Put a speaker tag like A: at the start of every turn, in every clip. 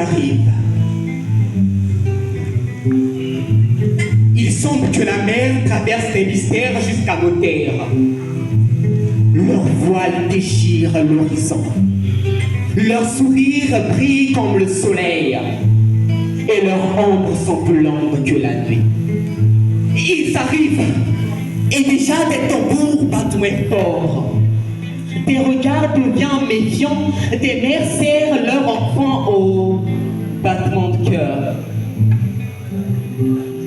A: arrive. Il semble que la mer traverse les mystères jusqu'à nos terres. Leur voile déchire l'horizon. Leur sourire brille comme le soleil. Et leurs ombres sont plus longues que la nuit. Ils arrivent. Et déjà des tambours battent moins fort. Des regards deviennent méfiants. Des mères serrent leurs enfants au battement de cœur.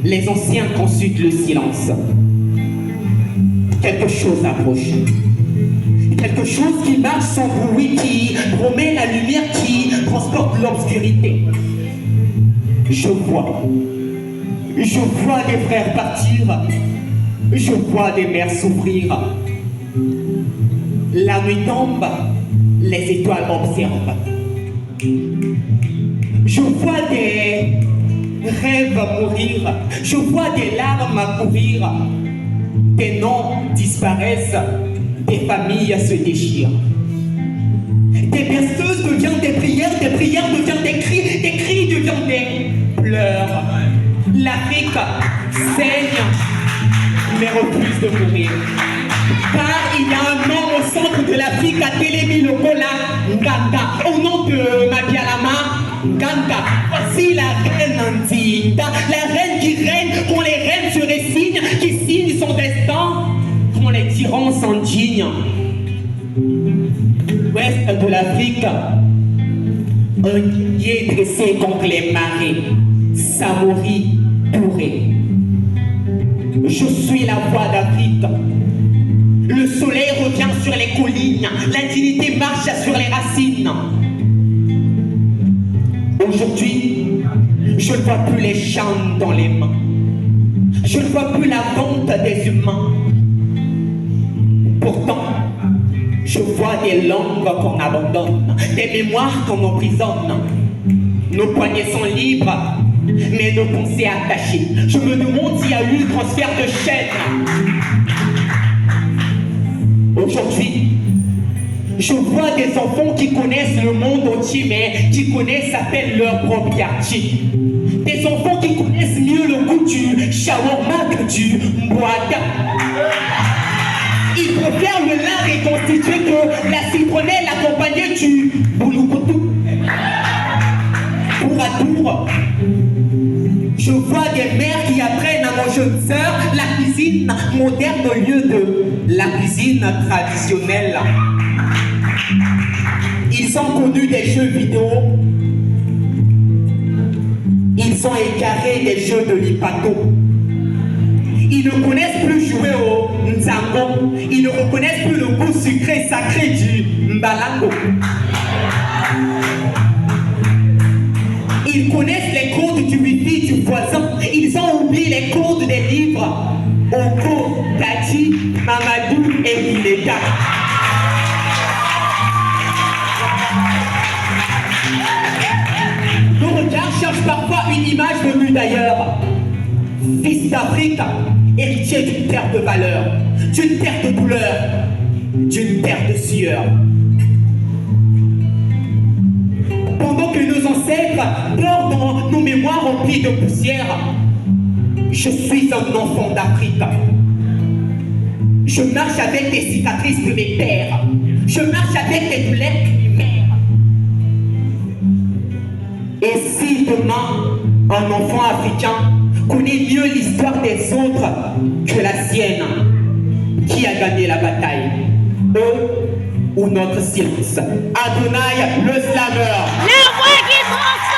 A: Les anciens consultent le silence. Quelque chose approche. Quelque chose qui marche sans bruit, qui promet la lumière, qui transporte l'obscurité. Je vois des frères partir. Je vois des mères souffrir. La nuit tombe, les étoiles observent. Je vois des rêves mourir. Je vois des larmes courir. Des noms disparaissent. Des familles se déchirent. Des berceuses deviennent des prières deviennent des cris deviennent des pleurs. L'Afrique saigne, mais refuse de mourir. Car il y a un homme au centre de l'Afrique, à Télémi Lokola Nganda, au nom de Mabialama Nganda. Voici la reine Ndinda, la reine qui règne quand les reines se résignent, qui signe son destin quand les tyrans s'indignent. Ouest de l'Afrique, un guerrier dressé contre les marées, Samori Touré. Je suis la voix d'Afrique. Le soleil revient sur les collines, l'indignité marche sur les racines. Aujourd'hui, je ne vois plus les chants dans les mains. Je ne vois plus la vente des humains. Pourtant, je vois des langues qu'on abandonne, des mémoires qu'on emprisonne. Nos poignets sont libres, mais nos pensées attachées. Je me demande s'il y a eu transfert de chaîne. Aujourd'hui, je vois des enfants qui connaissent le monde entier, mais qui connaissent à peine leur propre quartier. Des enfants qui connaissent mieux le goût du shawarma que du mbouada. Ils préfèrent le lard reconstitué que la citronnelle accompagnée du boulou-koutou. Pour à tour, je vois des mères qui apprennent à nos jeunes sœurs la cuisine moderne au lieu de la cuisine traditionnelle. Ils ont connu des jeux vidéo. Ils ont égaré des jeux de l'ipato. Ils ne connaissent plus jouer au nzango. Ils ne reconnaissent plus le goût sucré et sacré du mbalango. Ils connaissent les codes du wifi du voisin. Ils ont oublié les codes des livres. Oko, Tati, Mamadou et Vileta. Nos regards cherchent parfois une image venue d'ailleurs. Fils d'Afrique, héritier d'une terre de valeur, d'une terre de douleur, d'une terre de sueur. Pendant que nos ancêtres pleurent dans nos mémoires remplies de poussière, je suis un enfant d'Afrique. Je marche avec des cicatrices de mes pères. Je marche avec des douleurs de mes mères. Et si demain, un enfant africain connaît mieux l'histoire des autres que la sienne, qui a gagné la bataille? Eux ou notre silence? Adonai, le slameur.
B: La voix qui transforme.